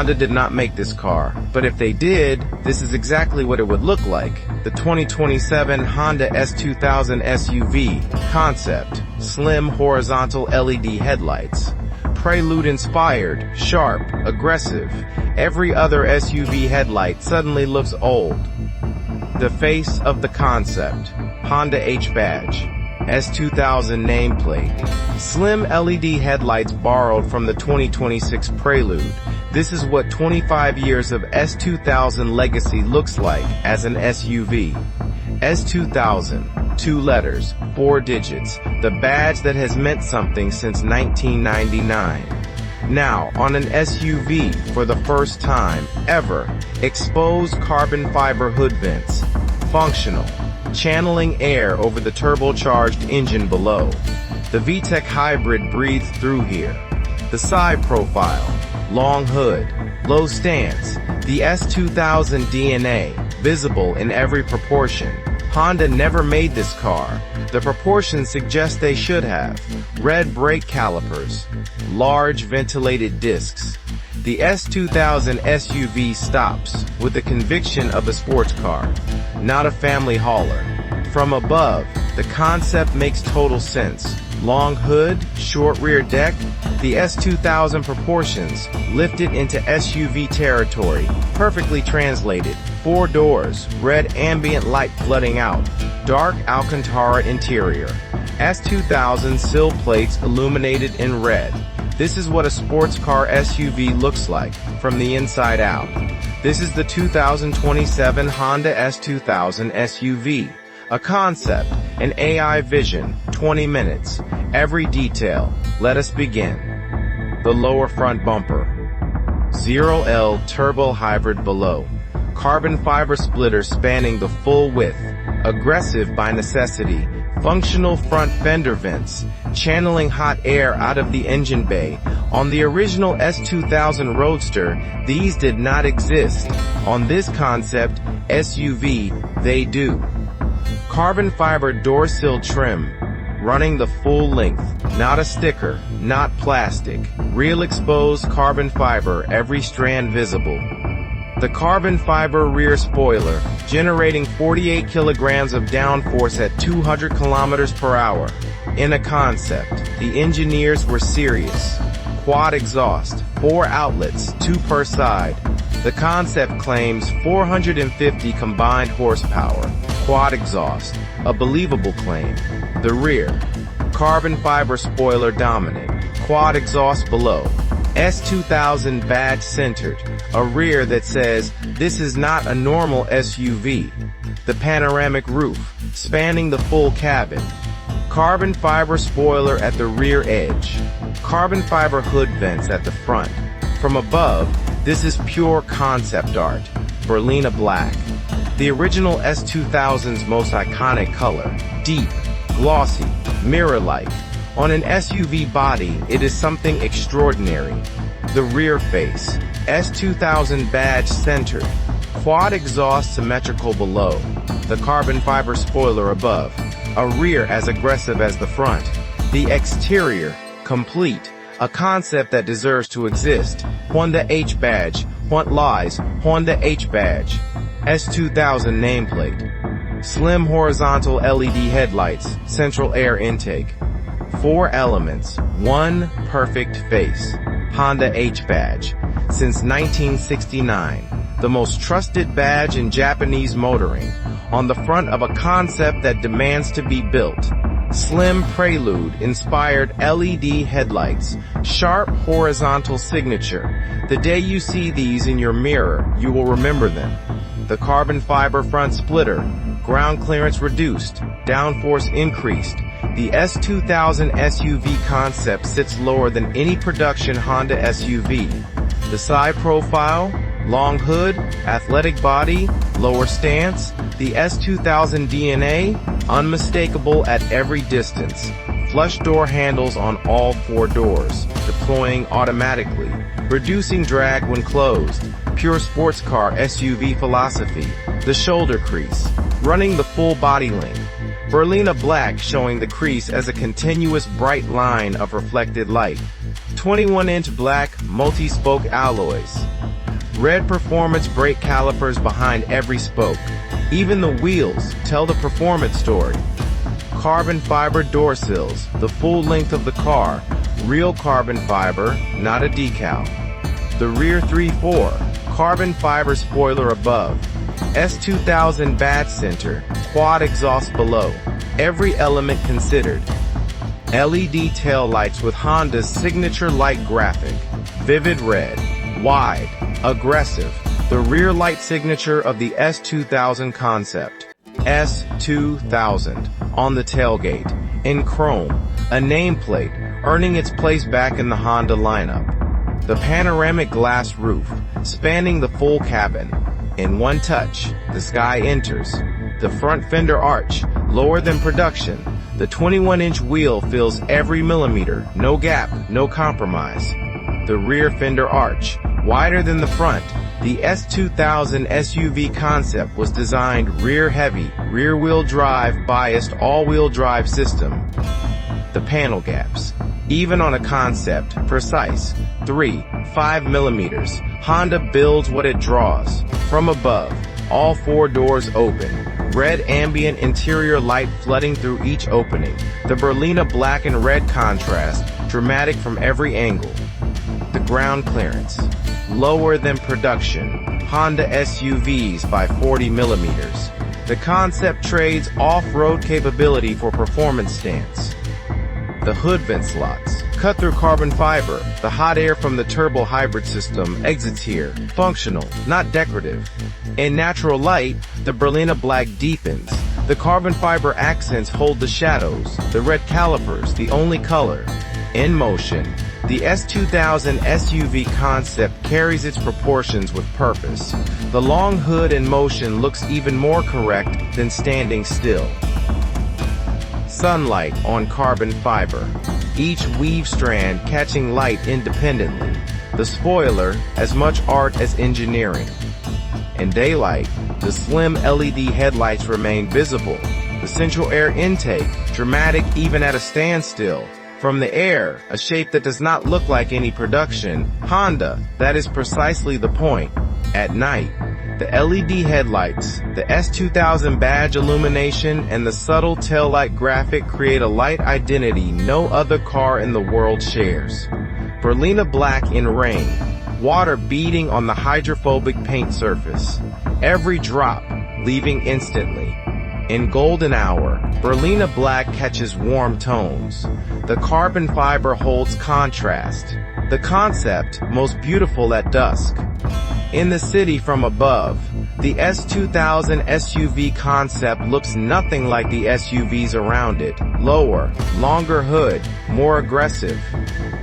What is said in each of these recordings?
Honda did not make this car, but if they did, this is exactly what it would look like. The 2027 Honda S2000 SUV Concept. Slim horizontal LED headlights. Prelude-inspired, sharp, aggressive. Every other SUV headlight suddenly looks old. The face of the concept. Honda H badge. S2000 nameplate. Slim LED headlights borrowed from the 2026 Prelude. This is what 25 years of S2000 legacy looks like as an SUV. S2000, 2 letters, 4 digits, the badge that has meant something since 1999. Now, on an SUV, for the first time ever, exposed carbon fiber hood vents. Functional. Channeling air over the turbocharged engine below. The VTEC hybrid breathes through here. The side profile. Long hood. Low stance. The S2000 DNA, visible in every proportion. Honda never made this car. The proportions suggest they should have. Red brake calipers. Large ventilated discs. The S2000 SUV stops with the conviction of a sports car, not a family hauler. From above, the concept makes total sense. Long hood, short rear deck, the S2000 proportions lift it into SUV territory, perfectly translated. 4 doors, red ambient light flooding out, dark Alcantara interior. S2000 sill plates illuminated in red. This is what a sports car SUV looks like from the inside out. This is the 2027 Honda S2000 SUV. A concept, an AI vision, 20 minutes. Every detail. Let us begin. The lower front bumper. 0L turbo hybrid below. Carbon fiber splitter spanning the full width. Aggressive by necessity. Functional front fender vents, channeling hot air out of the engine bay. On the original S2000 Roadster, these did not exist. On this concept, SUV, they do. Carbon fiber door sill trim, running the full length. Not a sticker, not plastic. Real exposed carbon fiber, every strand visible. The carbon fiber rear spoiler, generating 48 kilograms of downforce at 200 kilometers per hour. In a concept, the engineers were serious. Quad exhaust, 4 outlets, 2 per side. The concept claims 450 combined horsepower. Quad exhaust, a believable claim. The rear, carbon fiber spoiler dominant. Quad exhaust below. S2000 badge centered, a rear that says, this is not a normal SUV. The panoramic roof, spanning the full cabin. Carbon fiber spoiler at the rear edge. Carbon fiber hood vents at the front. From above, this is pure concept art. Berlina Black. The original S2000's most iconic color. Deep, glossy, mirror-like. On an SUV body, it is something extraordinary. The rear face, S2000 badge centered, quad exhaust symmetrical below, the carbon fiber spoiler above, a rear as aggressive as the front, the exterior, complete, a concept that deserves to exist. Honda H badge, what lies, Honda H badge, S2000 nameplate, slim horizontal LED headlights, central air intake. 4 elements, 1 perfect face. Honda H badge. Since 1969, the most trusted badge in Japanese motoring. On the front of a concept that demands to be built. Slim Prelude-inspired LED headlights. Sharp horizontal signature. The day you see these in your mirror, you will remember them. The carbon fiber front splitter. Ground clearance reduced. Downforce increased. The S2000 SUV concept sits lower than any production Honda SUV. The side profile, long hood, athletic body, lower stance, the S2000 DNA, unmistakable at every distance. Flush door handles on all 4 doors, deploying automatically, reducing drag when closed. Pure sports car SUV philosophy. The shoulder crease, running the full body length. Berlina Black showing the crease as a continuous bright line of reflected light. 21-inch black multi-spoke alloys. Red performance brake calipers behind every spoke. Even the wheels tell the performance story. Carbon fiber door sills, the full length of the car. Real carbon fiber, not a decal. The rear 3/4, carbon fiber spoiler above. S2000 badge center, quad exhaust below. Every element considered. LED tail lights with Honda's signature light graphic. Vivid red, wide, aggressive. The rear light signature of the S2000 Concept. S2000 on the tailgate, in chrome, a nameplate, earning its place back in the Honda lineup. The panoramic glass roof, spanning the full cabin. In one touch, the sky enters. The front fender arch, lower than production. The 21-inch wheel fills every millimeter, no gap, no compromise. The rear fender arch, wider than the front. The S2000 SUV Concept was designed rear-heavy, rear-wheel drive biased all-wheel drive system. The panel gaps, even on a Concept, precise, 3-5 millimeters. Honda builds what it draws. From above, all 4 doors open. Red ambient interior light flooding through each opening. The Berlina Black and red contrast, dramatic from every angle. The ground clearance, lower than production. Honda SUVs by 40 millimeters. The Concept trades off-road capability for performance stance. The hood vent slots, cut through carbon fiber. The hot air from the turbo hybrid system exits here, functional, not decorative. In natural light, the Berlina Black deepens. The carbon fiber accents hold the shadows. The red calipers, the only color. In motion, the S2000 SUV Concept carries its proportions with purpose. The long hood in motion looks even more correct than standing still. Sunlight on carbon fiber. Each weave strand catching light independently. The spoiler, as much art as engineering. In daylight, the slim LED headlights remain visible. The central air intake, dramatic even at a standstill. From the air, a shape that does not look like any production. Honda, that is precisely the point. At night, the LED headlights, the S2000 badge illumination, and the subtle taillight graphic create a light identity no other car in the world shares. Berlina Black in rain, water beading on the hydrophobic paint surface. Every drop, leaving instantly. In golden hour, Berlina Black catches warm tones. The carbon fiber holds contrast. The Concept, most beautiful at dusk. In the city from above, the S2000 SUV Concept looks nothing like the SUVs around it. Lower, longer hood, more aggressive.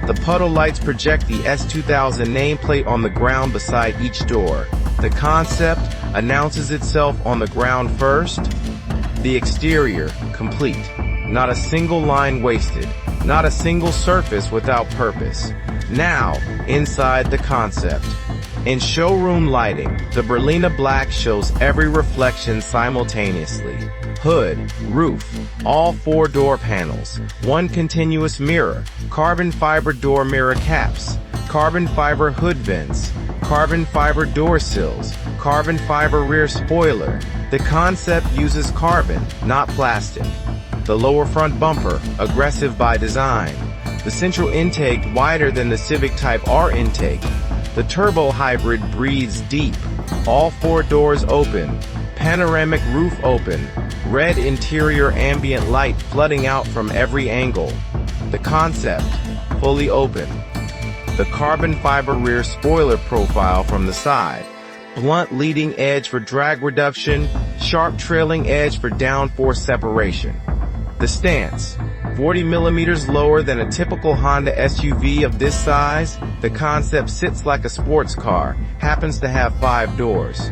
The puddle lights project the S2000 nameplate on the ground beside each door. The Concept announces itself on the ground first. The exterior, complete. Not a single line wasted. Not a single surface without purpose. Now, inside the Concept. In showroom lighting, the Berlina Black shows every reflection simultaneously. Hood, roof, all 4 door panels, one continuous mirror, carbon fiber door mirror caps, carbon fiber hood vents, carbon fiber door sills, carbon fiber rear spoiler. The Concept uses carbon, not plastic. The lower front bumper, aggressive by design. The central intake wider than the Civic Type R intake. The turbo hybrid breathes deep. All 4 doors open. Panoramic roof open. Red interior ambient light flooding out from every angle. The Concept, fully open. The carbon fiber rear spoiler profile from the side. Blunt leading edge for drag reduction. Sharp trailing edge for downforce separation. The stance, 40 millimeters lower than a typical Honda SUV of this size. The Concept sits like a sports car, happens to have 5 doors.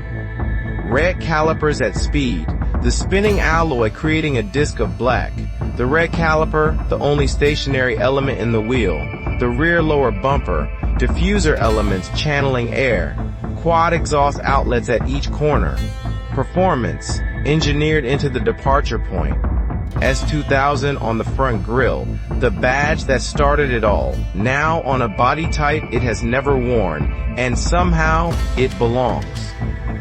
Red calipers at speed, the spinning alloy creating a disc of black. The red caliper, the only stationary element in the wheel. The rear lower bumper, diffuser elements channeling air. Quad exhaust outlets at each corner. Performance, engineered into the departure point. S2000 on the front grille, the badge that started it all. Now on a body type it has never worn, and somehow it belongs.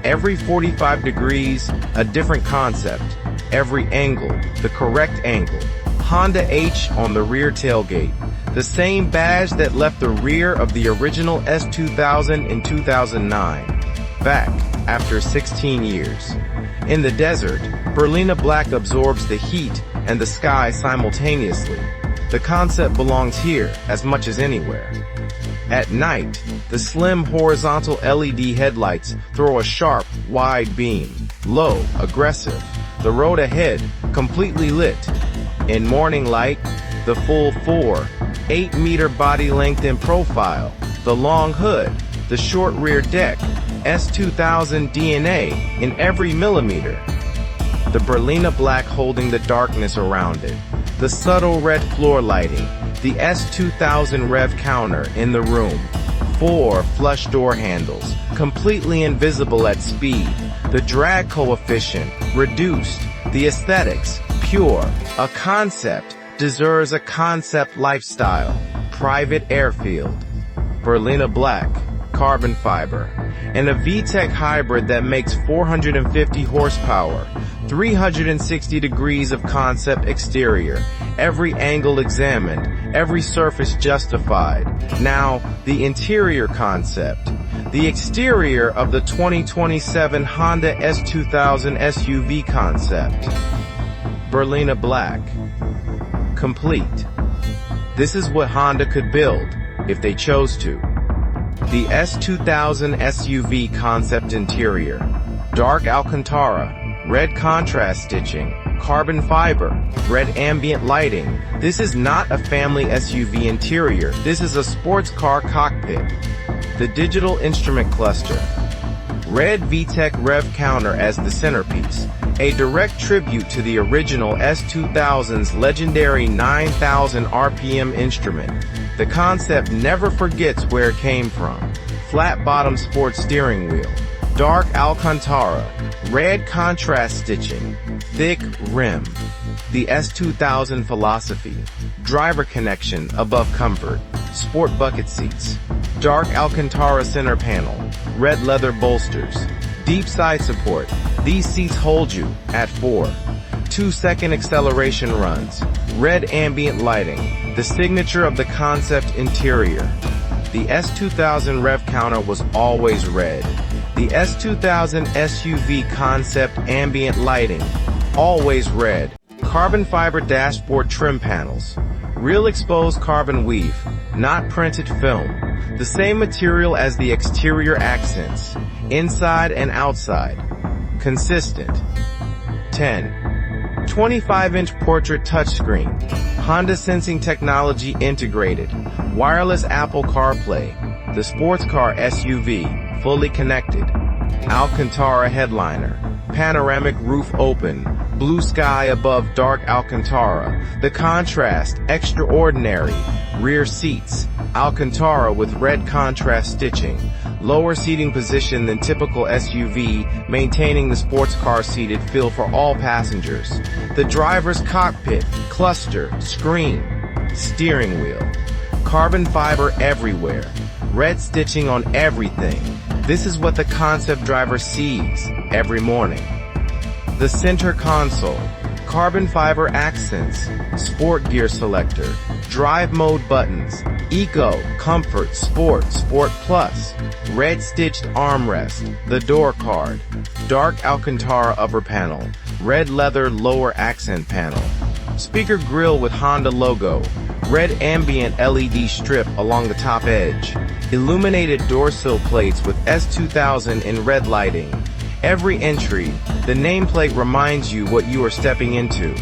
Every 45 degrees, a different concept. Every angle, the correct angle. Honda H on the rear tailgate. The same badge that left the rear of the original S2000 in 2009. Back, after 16 years. In the desert, Berlina Black absorbs the heat and the sky simultaneously. The concept belongs here as much as anywhere. At night, the slim horizontal LED headlights throw a sharp, wide beam. Low, aggressive. The road ahead, completely lit. In morning light, the full 8-meter body length and profile, the long hood, the short rear deck, S2000 DNA in every millimeter. The Berlina Black holding the darkness around it, the subtle red floor lighting, the S2000 rev counter in the room, 4 flush door handles, completely invisible at speed, the drag coefficient, reduced, the aesthetics, pure, a concept, deserves a concept lifestyle, private airfield. Berlina Black, carbon fiber, and a VTEC hybrid that makes 450 horsepower, 360 degrees of concept exterior, every angle examined, every surface justified. Now, the interior concept. The exterior of the 2027 Honda S2000 SUV Concept. Berlina Black. Complete. This is what Honda could build, if they chose to. The S2000 SUV Concept interior. Dark Alcantara, red contrast stitching, carbon fiber, red ambient lighting. This is not a family SUV interior, this is a sports car cockpit. The digital instrument cluster. Red VTEC rev counter as the centerpiece. A direct tribute to the original S2000's legendary 9,000 RPM instrument. The concept never forgets where it came from. Flat bottom sports steering wheel. Dark Alcantara. Red contrast stitching. Thick rim. The S2000 philosophy. Driver connection above comfort. Sport bucket seats. Dark Alcantara center panel. Red leather bolsters. Deep side support. These seats hold you at 4. 2-second acceleration runs. Red ambient lighting. The signature of the concept interior. The S2000 rev counter was always red. The S2000 SUV Concept ambient lighting. Always red. Carbon fiber dashboard trim panels. Real exposed carbon weave. Not printed film. The same material as the exterior accents. Inside and outside. Consistent. 10. 25-inch portrait touchscreen. Honda sensing technology integrated. Wireless Apple CarPlay. The sports car SUV, fully connected. Alcantara headliner. Panoramic roof open. Blue sky above dark Alcantara. The contrast, extraordinary. Rear seats. Alcantara with red contrast stitching. Lower seating position than typical SUV, maintaining the sports car seated feel for all passengers. The driver's cockpit, cluster, screen, steering wheel. Carbon fiber everywhere. Red stitching on everything. This is what the concept driver sees every morning. The center console. Carbon fiber accents. Sport gear selector. Drive mode buttons. Eco, Comfort, Sport, Sport Plus. Red stitched armrest. The door card. Dark Alcantara upper panel. Red leather lower accent panel. Speaker grille with Honda logo. Red ambient LED strip along the top edge. Illuminated door sill plates with S2000 in red lighting. Every entry, the nameplate reminds you what you are stepping into.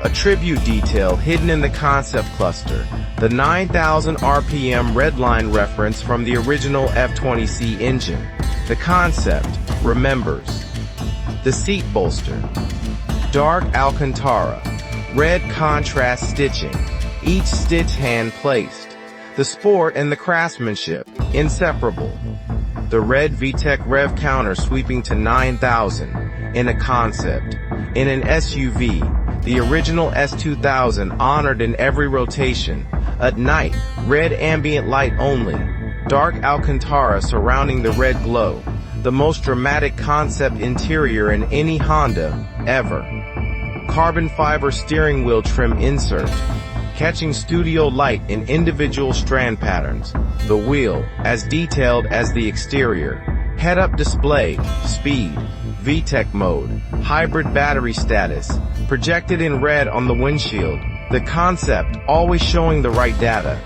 A tribute detail hidden in the concept cluster. The 9,000 RPM redline reference from the original F20C engine. The concept remembers. The seat bolster. Dark Alcantara. Red contrast stitching. Each stitch hand placed. The sport and the craftsmanship, inseparable. The red VTEC rev counter sweeping to 9,000. In a concept. In an SUV. The original S2000 honored in every rotation. At night, red ambient light only. Dark Alcantara surrounding the red glow. The most dramatic concept interior in any Honda, ever. Carbon fiber steering wheel trim insert. Catching studio light in individual strand patterns. The wheel, as detailed as the exterior. Head-up display, speed, VTEC mode, hybrid battery status, projected in red on the windshield. The concept, always showing the right data.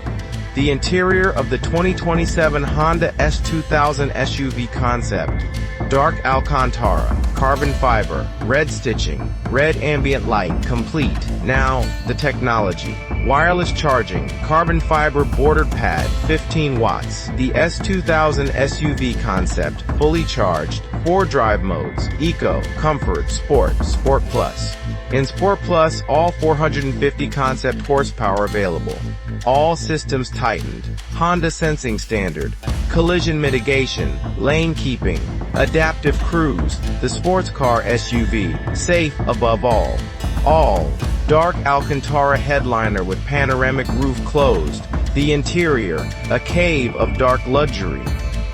The interior of the 2027 Honda S2000 SUV Concept. Dark Alcantara, carbon fiber, red stitching, red ambient light, complete. Now, the technology. Wireless charging, carbon fiber bordered pad, 15 watts. The S2000 SUV Concept, fully charged, 4 drive modes, Eco, Comfort, Sport, Sport Plus. In Sport Plus, all 450 concept horsepower available. All systems tightened. Honda sensing standard. Collision mitigation. Lane keeping. Adaptive cruise. The sports car SUV. Safe above all. All. Dark Alcantara headliner with panoramic roof closed. The interior. A cave of dark luxury.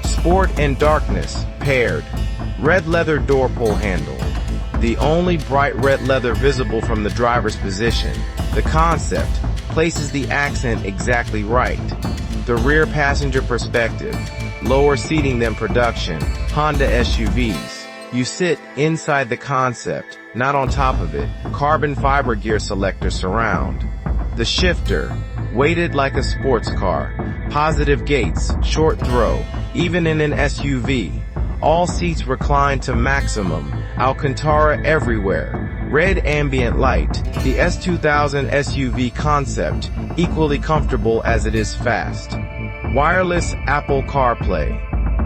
Sport and darkness. Paired. Red leather door pull handle. The only bright red leather visible from the driver's position. The concept places the accent exactly right. The rear passenger perspective. Lower seating than production. Honda SUVs. You sit inside the concept, not on top of it. Carbon fiber gear selector surround. The shifter. Weighted like a sports car. Positive gates, short throw, even in an SUV. All seats recline to maximum. Alcantara everywhere. Red ambient light. The S2000 SUV Concept, equally comfortable as it is fast. Wireless Apple CarPlay.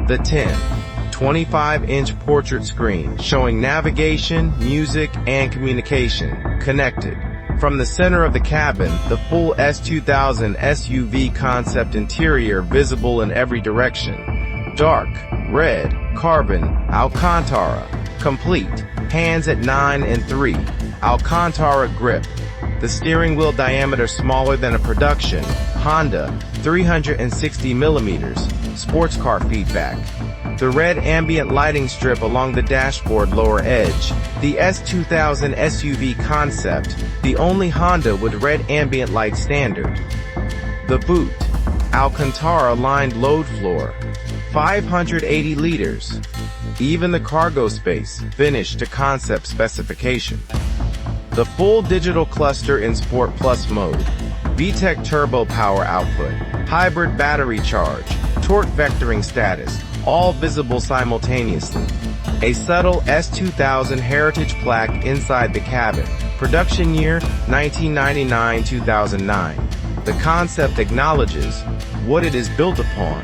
The 25-inch portrait screen showing navigation, music, and communication. Connected. From the center of the cabin, the full S2000 SUV Concept interior visible in every direction. Dark, red, carbon, Alcantara. Complete. Hands at 9 and 3. Alcantara grip. The steering wheel diameter smaller than a production. Honda, 360 millimeters. Sports car feedback. The red ambient lighting strip along the dashboard lower edge. The S2000 SUV Concept, the only Honda with red ambient light standard. The boot. Alcantara lined load floor. 580 liters. Even the cargo space, finished to concept specification. The full digital cluster in Sport Plus mode. VTEC turbo power output. Hybrid battery charge. Torque vectoring status. All visible simultaneously. A subtle S2000 heritage plaque inside the cabin. Production year 1999-2009. The concept acknowledges what it is built upon.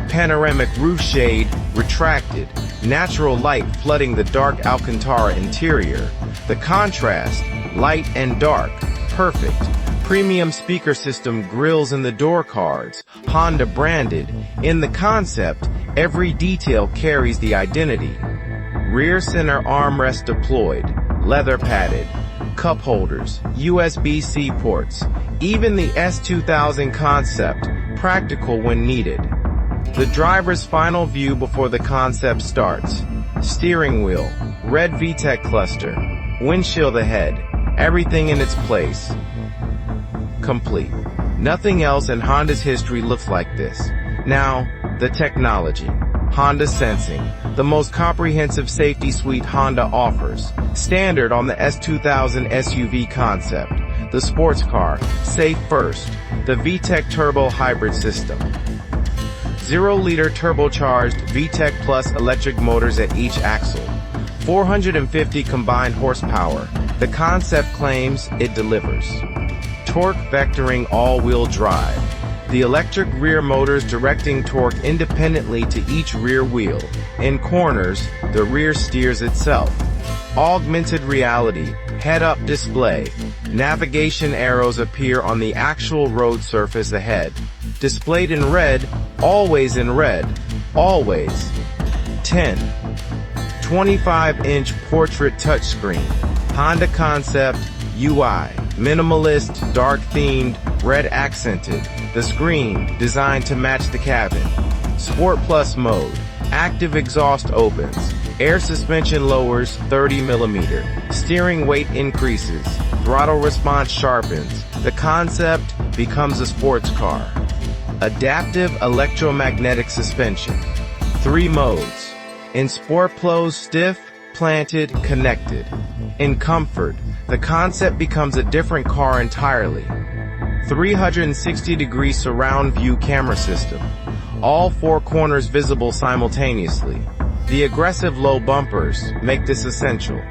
Panoramic roof shade, retracted, natural light flooding the dark Alcantara interior. The contrast, light and dark, perfect. Premium speaker system grills in the door cards, Honda branded. In the concept, every detail carries the identity. Rear center armrest deployed, leather padded, cup holders, USB-C ports. Even the S2000 Concept, practical when needed. The driver's final view before the concept starts. Steering wheel, red VTEC cluster, windshield ahead, everything in its place. Complete. Nothing else in Honda's history looks like this. Now, the technology. Honda Sensing, the most comprehensive safety suite Honda offers. Standard on the S2000 SUV Concept. The sports car, safe first. The VTEC turbo hybrid system. 0-liter turbocharged VTEC Plus electric motors at each axle. 450 combined horsepower. The concept claims it delivers. Torque vectoring all-wheel drive. The electric rear motors directing torque independently to each rear wheel. In corners, the rear steers itself. Augmented reality, head-up display. Navigation arrows appear on the actual road surface ahead. Displayed in red, always in red, always. 25-inch portrait touchscreen. Honda Concept, UI, minimalist, dark-themed, red accented. The screen, designed to match the cabin. Sport Plus mode. Active exhaust opens. Air suspension lowers 30mm. Steering weight increases. Throttle response sharpens. The Concept becomes a sports car. Adaptive electromagnetic suspension. 3 modes. In Sport Plus, stiff, planted, connected. In comfort, the Concept becomes a different car entirely. 360-degree surround view camera system. All 4 corners visible simultaneously. The aggressive low bumpers make this essential.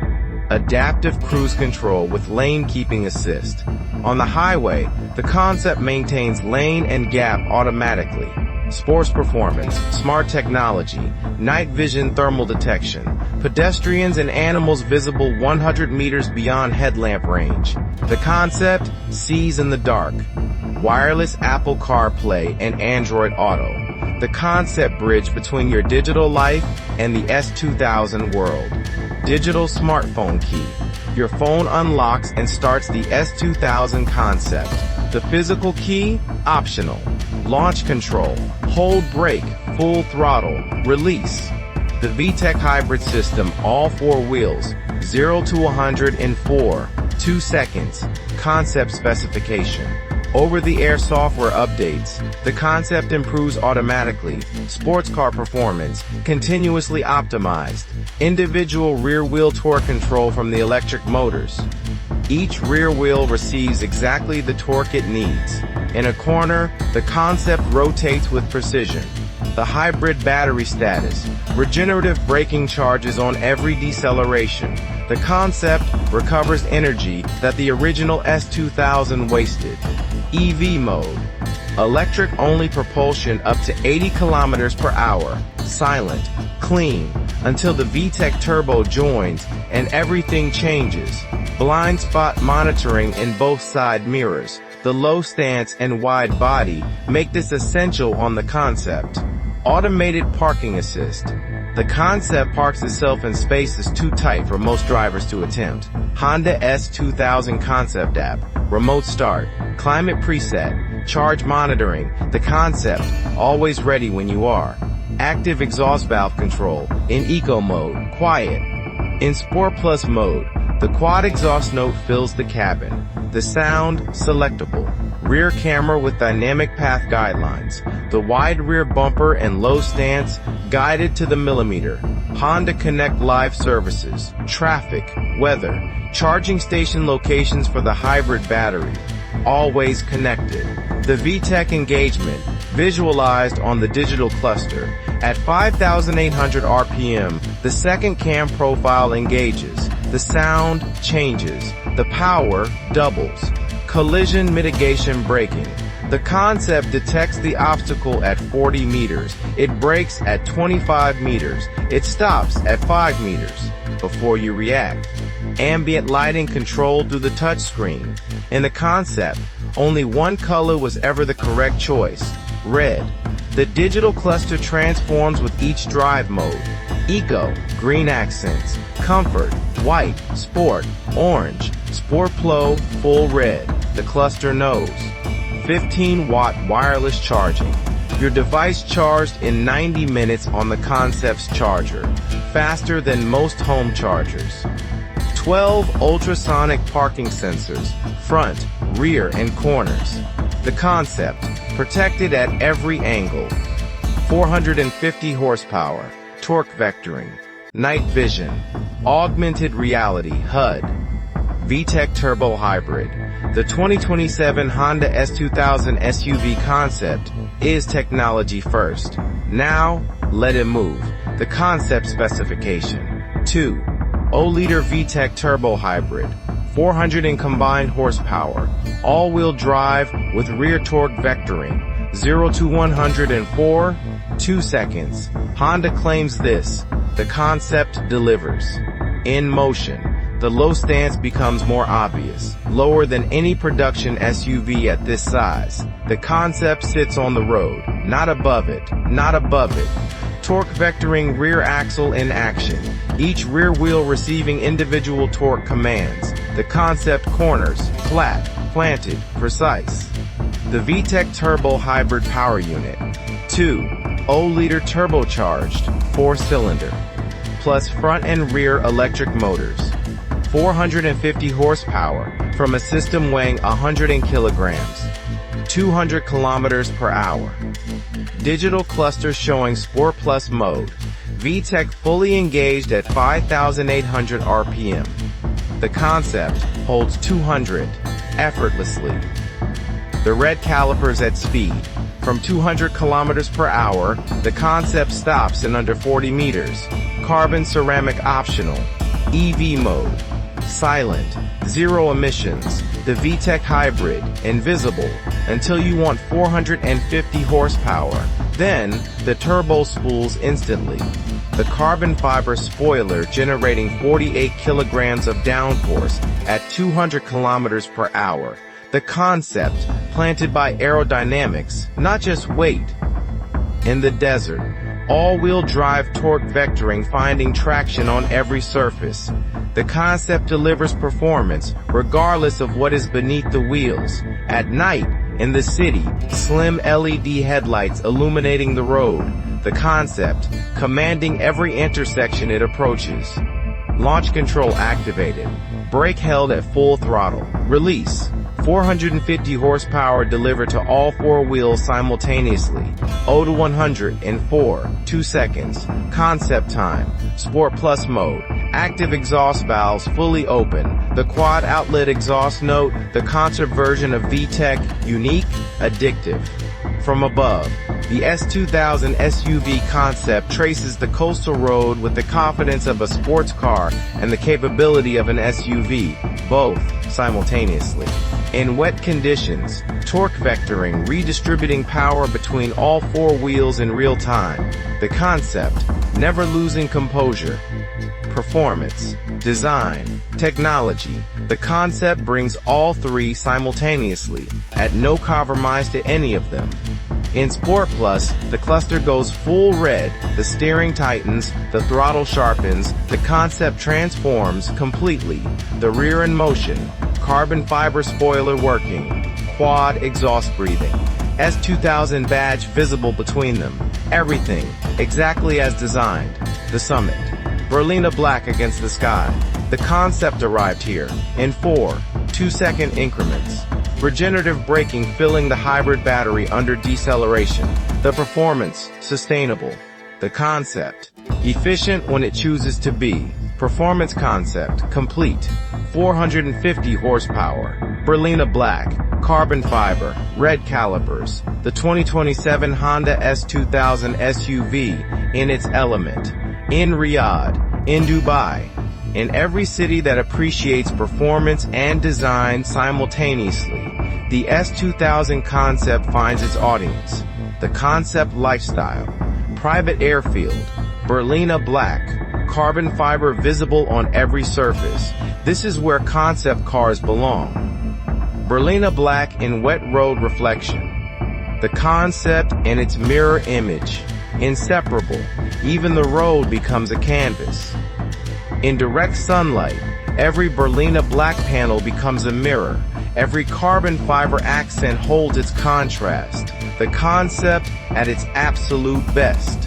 Adaptive cruise control with lane keeping assist. On the highway, the Concept maintains lane and gap automatically. Sports performance, smart technology, night vision thermal detection, pedestrians and animals visible 100 meters beyond headlamp range. The Concept sees in the dark. Wireless Apple CarPlay and Android Auto. The Concept bridge between your digital life and the S2000 world. Digital smartphone key. Your phone unlocks and starts the S2000 Concept. The physical key, optional. Launch control, hold brake, full throttle, release. The VTEC hybrid system, all 4 wheels, 0 to 100 in 2 seconds. Concept specification. Over-the-air software updates. The Concept improves automatically. Sports car performance, continuously optimized. Individual rear-wheel torque control from the electric motors. Each rear wheel receives exactly the torque it needs. In a corner, the Concept rotates with precision. The hybrid battery status. Regenerative braking charges on every deceleration. The Concept recovers energy that the original S2000 wasted. EV mode. Electric-only propulsion up to 80 kilometers per hour. Silent, clean, until the VTEC turbo joins and everything changes. Blind spot monitoring in both side mirrors. The low stance and wide body make this essential on the Concept. Automated parking assist. The Concept parks itself in spaces too tight for most drivers to attempt. Honda S2000 Concept app. Remote start. Climate preset. Charge monitoring. The Concept, always ready when you are. Active exhaust valve control. In eco mode. Quiet. In Sport Plus mode. The quad exhaust note fills the cabin. The sound, selectable. Rear camera with dynamic path guidelines. The wide rear bumper and low stance, guided to the millimeter. Honda Connect live services. Traffic, weather, charging station locations for the hybrid battery. Always connected. The VTEC engagement, visualized on the digital cluster. At 5,800 RPM, the second cam profile engages. The sound changes. The power doubles. Collision mitigation braking. The Concept detects the obstacle at 40 meters. It brakes at 25 meters. It stops at 5 meters before you react. Ambient lighting controlled through the touchscreen. In the Concept, only one color was ever the correct choice: red. The digital cluster transforms with each drive mode. Eco, green accents. Comfort, white. Sport, orange. Sport Plus, full red. The cluster knows. 15-watt wireless charging. Your device charged in 90 minutes on the Concept's charger. Faster than most home chargers. 12 ultrasonic parking sensors, front, rear, and corners. The Concept, protected at every angle. 450 horsepower, torque vectoring, night vision, augmented reality HUD, VTEC turbo hybrid. The 2027 Honda S2000 SUV Concept is technology first. Now, let it move. The Concept specification. 2. 0-liter VTEC turbo hybrid. 400 in combined horsepower. All-wheel drive with rear torque vectoring. 0 to 100 in 2 seconds. Honda claims this. The Concept delivers. In motion. The low stance becomes more obvious, lower than any production SUV at this size. The Concept sits on the road, not above it, not above it. Torque vectoring rear axle in action, each rear wheel receiving individual torque commands. The concept corners, flat, planted, precise. The VTEC Turbo Hybrid Power Unit. 2.0-liter turbocharged, 4-cylinder. Plus front and rear electric motors. 450 horsepower from a system weighing 100 kilograms. 200 kilometers per hour. Digital cluster showing Sport Plus mode. VTEC fully engaged at 5,800 RPM. The concept holds 200 effortlessly. The red calipers at speed. From 200 kilometers per hour, the concept stops in under 40 meters. Carbon ceramic optional. EV mode. Silent. Zero emissions. The VTEC Hybrid. Invisible. Until you want 450 horsepower. Then, the turbo spools instantly. The carbon fiber spoiler generating 48 kilograms of downforce at 200 kilometers per hour. The concept, planted by aerodynamics, not just weight. In the desert, all-wheel drive torque vectoring finding traction on every surface. The concept delivers performance regardless of what is beneath the wheels. At night, in the city, slim LED headlights illuminating the road. The concept, commanding every intersection it approaches. Launch control activated. Brake held at full throttle. Release. 450 horsepower delivered to all four wheels simultaneously. 0 to 100 in 2 seconds. Concept time. Sport Plus mode. Active exhaust valves fully open. The quad outlet exhaust note. The concert version of VTEC. Unique. Addictive. From above, the S2000 SUV Concept traces the coastal road with the confidence of a sports car and the capability of an SUV, both simultaneously. In wet conditions, torque vectoring redistributing power between all four wheels in real time. The concept, never losing composure. Performance, design, technology. The concept brings all three simultaneously, at no compromise to any of them. In Sport Plus, the cluster goes full red, the steering tightens, the throttle sharpens, the concept transforms completely. The rear in motion, carbon fiber spoiler working, quad exhaust breathing. S2000 badge visible between them. Everything, exactly as designed. The summit. Berlina Black against the sky. The concept arrived here, in 4 2-second increments. Regenerative braking filling the hybrid battery under deceleration. The performance, sustainable. The concept, efficient when it chooses to be. Performance concept, complete. 450 horsepower. Berlina Black, carbon fiber, red calipers. The 2027 Honda S2000 SUV, in its element. In Riyadh, in Dubai. In every city that appreciates performance and design simultaneously, the S2000 concept finds its audience. The concept lifestyle. Private airfield. Berlina Black. Carbon fiber visible on every surface. This is where concept cars belong. Berlina Black in wet road reflection. The concept and its mirror image. Inseparable. Even the road becomes a canvas. In direct sunlight, every Berlina Black panel becomes a mirror. Every carbon fiber accent holds its contrast. The concept at its absolute best.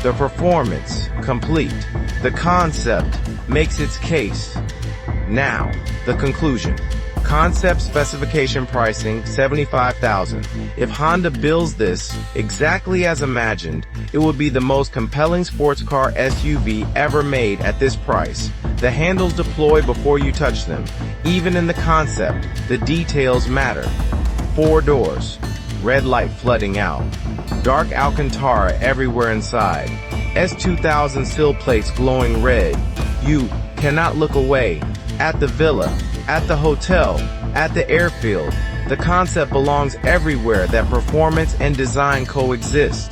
The performance, complete. The concept makes its case. Now, the conclusion. Concept specification pricing, $75,000. If Honda builds this exactly as imagined, it would be the most compelling sports car SUV ever made at this price. The handles deploy before you touch them. Even in the concept, the details matter. 4 doors. Red light flooding out. Dark Alcantara everywhere inside. S2000 sill plates glowing red. You cannot look away. At the villa. At the hotel, at the airfield, the concept belongs everywhere that performance and design coexist.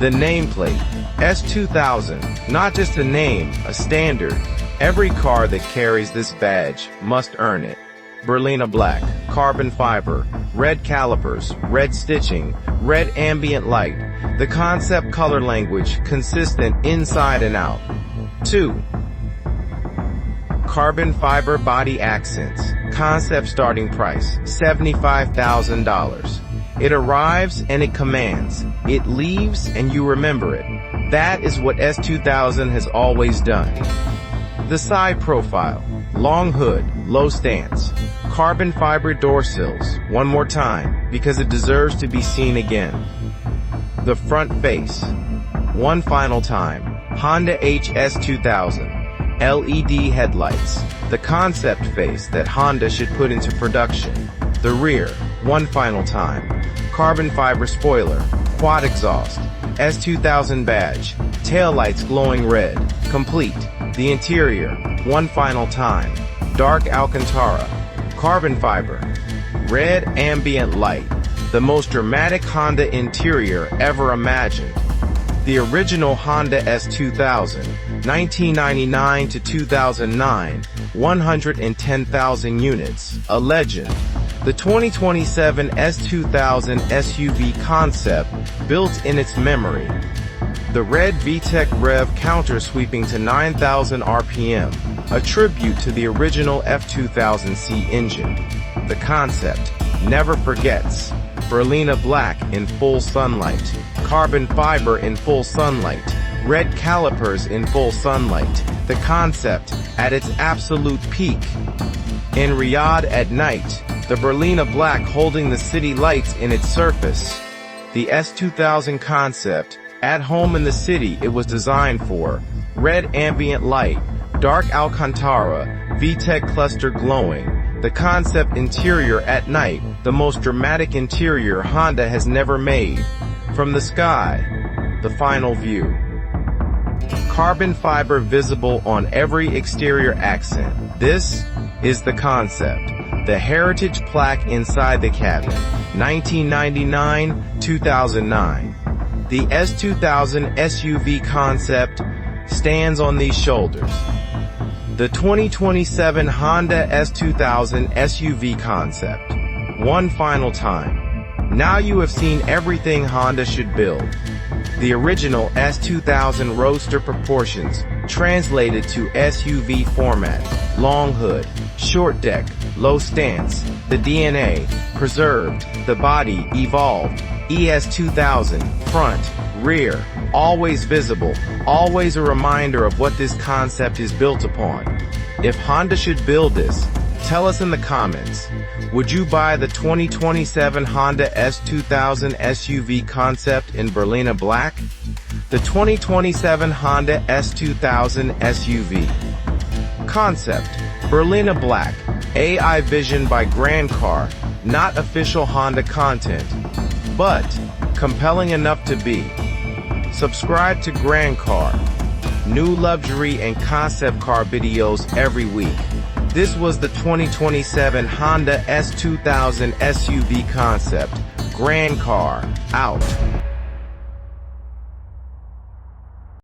The nameplate, S2000, not just a name, a standard. Every car that carries this badge must earn it. Berlina Black, carbon fiber, red calipers, red stitching, red ambient light. The concept color language, consistent inside and out. 2. Carbon fiber body accents. Concept starting price, $75,000. It arrives and it commands. It leaves and you remember it. That is what S2000 has always done. The side profile. Long hood, low stance. Carbon fiber door sills. One more time, because it deserves to be seen again. The front face. One final time. Honda HS2000. LED headlights. The concept face that Honda should put into production. The rear. One final time. Carbon fiber spoiler. Quad exhaust. S2000 badge. Taillights glowing red. Complete. The interior. One final time. Dark Alcantara. Carbon fiber. Red ambient light. The most dramatic Honda interior ever imagined. The original Honda S2000, 1999 to 2009, 110,000 units, a legend. The 2027 S2000 SUV Concept, built in its memory. The red VTEC rev counter sweeping to 9,000 RPM, a tribute to the original F2000C engine. The concept never forgets. Berlina Black in full sunlight. Carbon fiber in full sunlight. Red calipers in full sunlight. The concept at its absolute peak. In Riyadh at night, the Berlina Black holding the city lights in its surface. The S2000 concept, at home in the city it was designed for. Red ambient light, dark Alcantara, VTEC cluster glowing. The concept interior at night, the most dramatic interior Honda has never made. From the sky, the final view. Carbon fiber visible on every exterior accent. This is the concept. The heritage plaque inside the cabin. 1999-2009. The S2000 SUV Concept stands on these shoulders. The 2027 Honda S2000 SUV Concept. One final time. Now you have seen everything Honda should build. The original S2000 Roadster proportions, translated to SUV format. Long hood, short deck, low stance. The DNA, preserved. The body, evolved. ES2000, front, rear, always visible, always a reminder of what this concept is built upon. If Honda should build this, tell us in the comments. Would you buy the 2027 Honda S2000 SUV Concept in Berlina Black? The 2027 Honda S2000 SUV Concept, Berlina Black, AI vision by Grand Car, not official Honda content, but compelling enough to be. Subscribe to Grand Car. New luxury and concept car videos every week. This was the 2027 Honda S2000 SUV Concept. Grand Car, out.